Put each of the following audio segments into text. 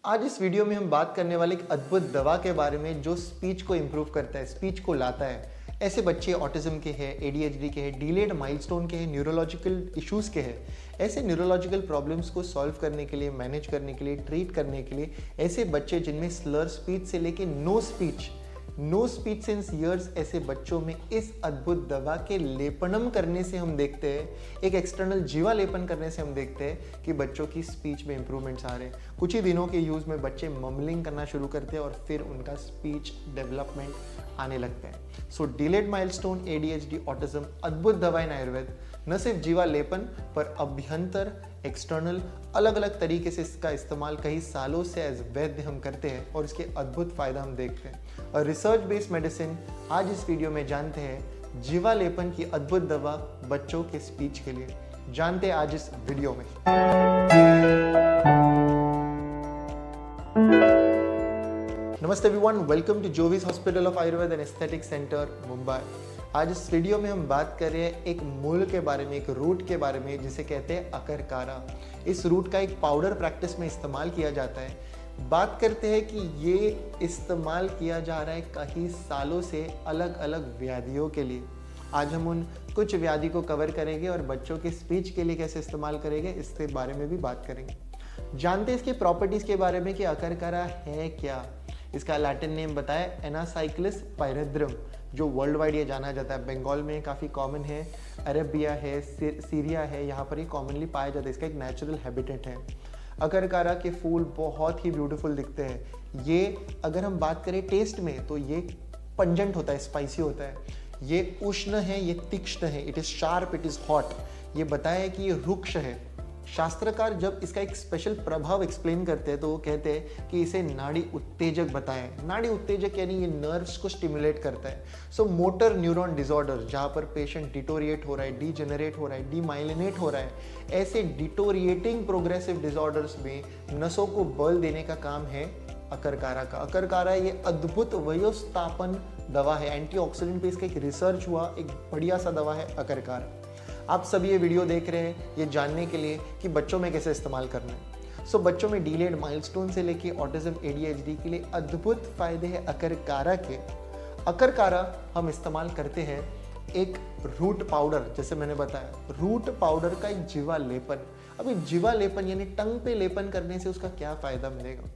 आज इस वीडियो में हम बात करने वाले एक अद्भुत दवा के बारे में जो स्पीच को इम्प्रूव करता है, स्पीच को लाता है। ऐसे बच्चे ऑटिज्म के हैं, एडीएचडी के हैं, डिलेड माइलस्टोन के हैं, न्यूरोलॉजिकल इश्यूज के हैं। ऐसे न्यूरोलॉजिकल प्रॉब्लम्स को सॉल्व करने के लिए, मैनेज करने के लिए, ट्रीट करने के लिए ऐसे बच्चे जिनमें स्लर स्पीच से लेके नो स्पीच सिंस ईयर्स, ऐसे बच्चों में इस अद्भुत दवा के लेपनम करने से हम देखते हैं, एक एक्सटर्नल जीवा लेपन करने से हम देखते हैं कि बच्चों की स्पीच में इंप्रूवमेंट्स आ रहे हैं। कुछ ही दिनों के यूज में बच्चे ममलिंग करना शुरू करते हैं और फिर उनका स्पीच डेवलपमेंट आने लगते हैं। सो डिलेड माइलस्टोन, एडीएचडी, ऑटिज्म, अद्भुत दवा इन आयुर्वेद, न सिर्फ जीवा लेपन पर अभ्यंतर एक्सटर्नल अलग अलग तरीके से इसका इस्तेमाल कई सालों से एज वैद्य हम करते हैं और इसके अद्भुत फायदा हम देखते हैं। और रिसर्च बेस्ड मेडिसिन आज इस वीडियो में जानते हैं जीवा लेपन की अद्भुत दवा बच्चों के स्पीच के लिए। जानते हैं आज इस वीडियो में। नमस्ते everyone, welcome to Jovis hospital of Ayurveda and aesthetic centre Mumbai. आज इस वीडियो में हम बात कर रहे हैं एक मूल के बारे में, एक रूट के बारे में जिसे कहते हैं अकरकारा। इस रूट का एक पाउडर प्रैक्टिस में इस्तेमाल किया जाता है। बात करते हैं कि ये इस्तेमाल किया जा रहा है कई सालों से अलग अलग व्याधियों के लिए। आज हम उन कुछ व्याधि को कवर करेंगे और बच्चों के स्पीच के लिए कैसे इस्तेमाल करेंगे इसके बारे में भी बात करेंगे। जानते हैं इसकी प्रॉपर्टीज के बारे में कि अकरकारा है क्या। इसका लैटिन नेम बताया एनासाइक्लिस पायरेथ्रम, जो वर्ल्ड वाइड ये जाना जाता है। बंगाल में काफ़ी कॉमन है, अरेबिया है, सीरिया है, यहाँ पर ये कॉमनली पाया जाता है। इसका एक नेचुरल हैबिटेट है। अकरकारा के फूल बहुत ही ब्यूटीफुल दिखते हैं। ये अगर हम बात करें टेस्ट में तो ये पंजेंट होता है, स्पाइसी होता है। ये उष्ण है, ये तीक्ष्ण है, it is sharp, it is hot. ये बताया है कि ये रुक्ष है। शास्त्रकार जब इसका एक स्पेशल प्रभाव एक्सप्लेन करते हैं तो वो कहते हैं कि इसे नाड़ी उत्तेजक बताएं। नाड़ी उत्तेजक यानी ये नर्व्स को स्टिमुलेट करता है। सो मोटर न्यूरॉन डिसऑर्डर, जहाँ पर पेशेंट डिटोरिएट हो रहा है, डीजेनरेट हो रहा है, डीमाइलिनेट हो रहा है, ऐसे डिटोरिएटिंग प्रोग्रेसिव डिसऑर्डर्स में नसों को बल देने का काम है अकरकारा का। अकरकारा ये अद्भुत वयोस्थापन दवा है। एंटीऑक्सीडेंट पे इसका एक रिसर्च हुआ, एक बढ़िया सा दवा है अकरकारा। आप सभी ये वीडियो देख रहे हैं ये जानने के लिए कि बच्चों में कैसे इस्तेमाल करना है। सो बच्चों में डिलेड माइलस्टोन से लेके ऑटिज्म, एडीएचडी के लिए अद्भुत फायदे हैं अकरकारा के। अकरकारा हम इस्तेमाल करते हैं एक रूट पाउडर, जैसे मैंने बताया, रूट पाउडर का एक जीवा लेपन। अभी जीवा लेपन यानी टंग पे लेपन करने से उसका क्या फायदा मिलेगा।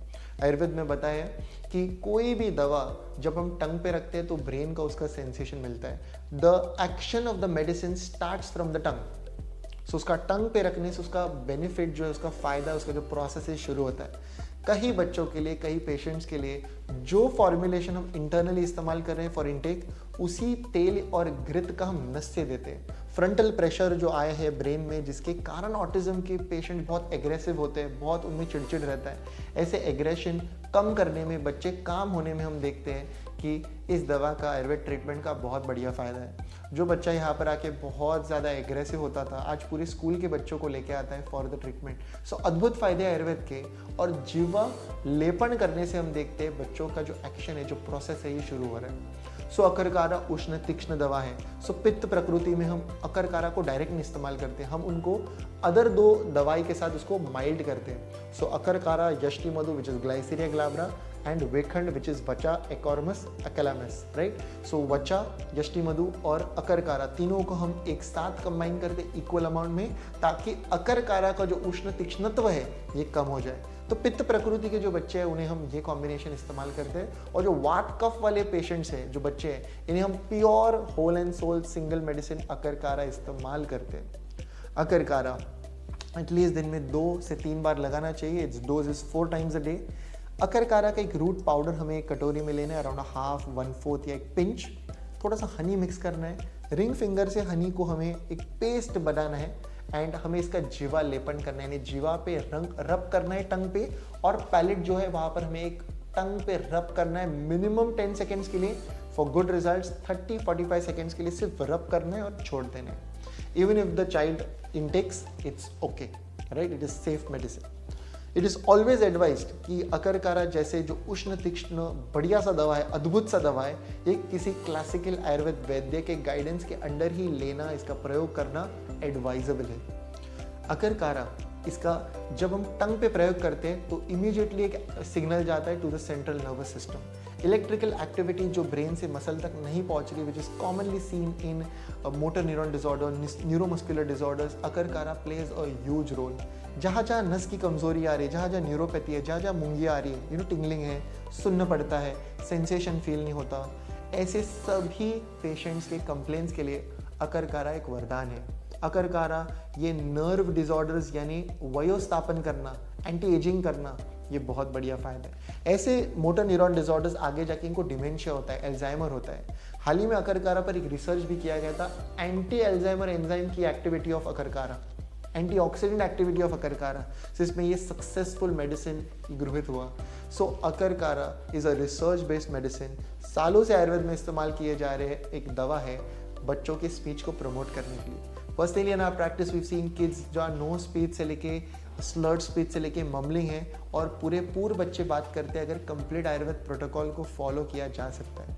आयुर्वेद में बताया है कि कोई भी दवा जब हम टंग पे रखते हैं तो ब्रेन का उसका सेंसेशन मिलता है। The action of the medicine starts from the tongue. So उसका टंग पे रखने से उसका बेनिफिट जो है, उसका फायदा, उसका जो प्रोसेस है शुरू होता है। कई बच्चों के लिए, कई पेशेंट्स के लिए जो फॉर्मुलेशन हम इंटरनली इस्तेमाल कर रहे हैं फॉर इनटेक, उसी तेल और घृत का हम नस से देते हैं। फ्रंटल प्रेशर जो आया है ब्रेन में, जिसके कारण ऑटिज्म के पेशेंट बहुत एग्रेसिव होते हैं, बहुत उनमें चिड़चिड़ रहता है। ऐसे एग्रेशन कम करने में, बच्चे काम होने में हम देखते हैं कि इस दवा का, आयुर्वेद ट्रीटमेंट का बहुत बढ़िया फ़ायदा है। जो बच्चा यहाँ पर आके बहुत ज़्यादा एग्रेसिव होता था, आज पूरे स्कूल के बच्चों को लेके आता है फॉर द ट्रीटमेंट। सो अद्भुत फायदे आयुर्वेद के। और जीवा लेपन करने से हम देखते हैं बच्चों का जो एक्शन है, जो प्रोसेस है, ये शुरू हो रहा है। सो अकरकारा उष्ण तीक्ष्ण दवा है। सो पित्त प्रकृति में हम अकरकारा को डायरेक्ट नहीं इस्तेमाल करते, हम उनको अदर दो दवाई के साथ उसको माइल्ड करते हैं। So akarkara, yashtimadhu which is Glycyrrhiza glabra, and vekhand which is vacha Acorus अकेलामस, right. सो वचा, यष्टि मधु और अकरकारा तीनों को हम एक साथ कंबाइन करते इक्वल अमाउंट में, ताकि अकरकारा का जो उष्ण तीक्ष्णत्व है ये कम हो जाए। तो पित्त प्रकृति के जो बच्चे हैं उन्हें हम ये कॉम्बिनेशन इस्तेमाल करते हैं। और जो वात कफ वाले पेशेंट्स हैं, जो बच्चे हैं, इन्हें हम pure whole and sole single medicine akarkara इस्तेमाल करते हैं। अकरकारा एटलीस्ट दिन में 2 से 3 बार लगाना चाहिए। Its dose is 4 times a day. अकरकारा का एक रूट पाउडर हमें एक कटोरी में लेना है, अराउंड हाफ, 1/4 या एक पिंच। थोड़ा सा हनी मिक्स करना है। रिंग फिंगर से हनी को हमें एक पेस्ट बनाना है एंड हमें इसका जीवा लेपन करना है, यानी जीवा पे रब करना है टंग पे, और पैलेट जो है वहाँ पर हमें एक टंग पे रब करना है मिनिमम 10 सेकेंड्स के लिए। फॉर गुड रिजल्ट्स 30-45 सेकेंड्स के लिए सिर्फ रब करना है और छोड़ देना है। Even if the child intakes, it's okay, right, it is safe medicine. It is always advised कि अकरकारा जैसे जो उष्ण तीक्ष्ण बढ़िया सा दवा है, अद्भुत सा दवा है, ये किसी क्लासिकल आयुर्वेद वैद्य के गाइडेंस के अंडर ही लेना, इसका प्रयोग करना एडवाइजेबल है। अकरकारा इसका जब हम टंग पे प्रयोग करते हैं तो इमीडिएटली एक सिग्नल जाता है to the central nervous system. Electrical activity जो ब्रेन से मसल तक नहीं पहुंच रही, which is commonly seen in motor neuron disorder, neuromuscular disorders, akarkara plays a huge role. जहाँ जहाँ नस की कमजोरी आ रही है, जहाँ जहाँ न्यूरोपैथी है, जहाँ जहाँ मूंगिया आ रही है, टिंगलिंग है, सुनना पड़ता है, सेंसेशन फील नहीं होता, ऐसे सभी पेशेंट्स के कंप्लेंट्स के लिए अकरकारा एक वरदान है। अकरकारा ये नर्व डिसऑर्डर्स यानी वयोस्थापन करना, एंटी एजिंग करना, ये बहुत बढ़िया फ़ायदा है। ऐसे मोटर न्यूरॉन डिसऑर्डर्स आगे जाके इनको डिमेंशिया होता है, एल्जाइमर होता है। हाल ही में अकरकारा पर एक रिसर्च भी किया गया था, एंटी एल्जाइमर एंजाइम की activity of akarkara, antioxidant activity of akarkara, जिसमें ये सक्सेसफुल मेडिसिन घृत हुआ। So akarkara is a research based medicine, सालों से आयुर्वेद में इस्तेमाल किए जा रहे एक दवा है बच्चों के स्पीच को प्रमोट करने के लिए। Personally in our practice we seen kids जो नो स्पीच से लेके स्लर्ड स्पीच से लेके मम्बलिंग है और पूर्व बच्चे बात करते हैं, अगर कंप्लीट आयुर्वेद प्रोटोकॉल को फॉलो किया जा सकता है।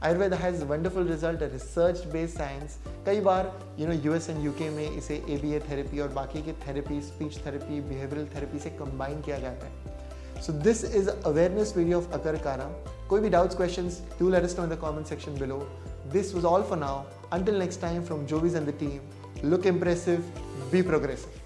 Ayurveda has wonderful result, research based science. कई बार यूएस एंड यूके में इसे ABA थेरेपी और बाकी की therapy, speech therapy, behavioural therapy से कंबाइन किया जाता है। So this is awareness video of akarkara. कोई भी doubts, questions, do let us know in the comment section below. This was all for now. Until next time, from Jovis and the team, look impressive, be progressive.